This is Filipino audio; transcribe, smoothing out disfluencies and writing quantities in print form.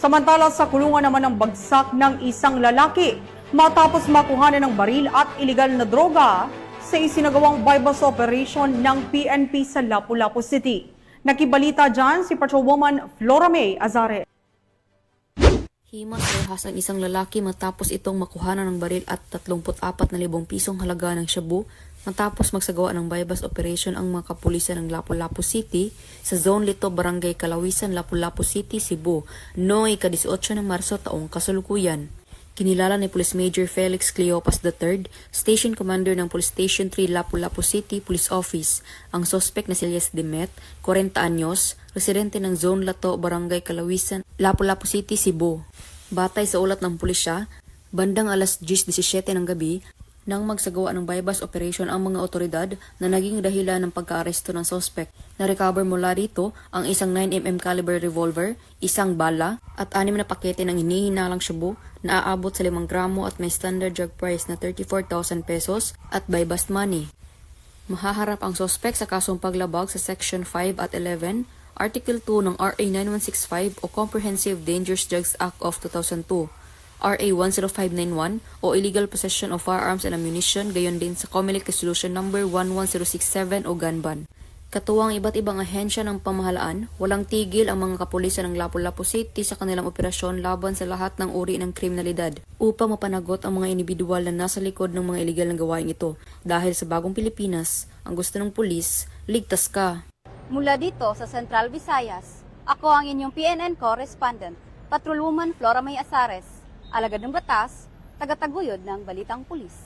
Samantala sa kulungan naman ng bagsak ng isang lalaki matapos makuhanan ng baril at ilegal na droga sa isinagawang bypass operation ng PNP sa Lapu-Lapu City. Nakibalita dyan si Patrolwoman Flora May Azare. Himas rehas ang isang lalaki matapos itong makuhanan ng baril at 34,000 pisong halaga ng shabu matapos magsagawa ng bypass operation ang mga kapulisan ng Lapu-Lapu City sa Zone Lito, Barangay Kalawisan, Lapu-Lapu City, Cebu noong ika-18 ng Marso taong kasalukuyan. Kinilala ni Police Major Felix Cleopas III, Station Commander ng Police Station 3 Lapu-Lapu City Police Office, ang sospek na si Elias Demet, 40 anyos, residente ng Zone Lato, Barangay Kalawisan, Lapu-Lapu City, Cebu. Batay sa ulat ng pulisya, bandang alas 10:17 ng gabi, nang magsagawa ng bypass operation ang mga otoridad na naging dahilan ng pagkaaresto ng sospek. Na-recover mula rito ang isang 9mm caliber revolver, isang bala, at 6 na pakete ng hinihinalang shabu na aabot sa 5 gramo at may standard drug price na 34,000 pesos at bypass money. Mahaharap ang sospek sa kasong paglabag sa Section 5 at 11, Article 2 ng RA 9165 o Comprehensive Dangerous Drugs Act of 2002, RA 10591 o Illegal Possession of Firearms and Ammunition, gayon din sa COMELEC Resolution No. 11067 o gun ban. Katuwang iba't ibang ahensya ng pamahalaan, walang tigil ang mga kapulisan ng Lapu-Lapu City sa kanilang operasyon laban sa lahat ng uri ng kriminalidad upang mapanagot ang mga individual na nasa likod ng mga iligal na gawain ito. Dahil sa bagong Pilipinas, ang gusto ng pulis, ligtas ka. Mula dito sa Central Visayas, ako ang inyong PNN correspondent, Patrolwoman Flora May Azares, alagad ng batas, tagataguyod ng Balitang Pulis.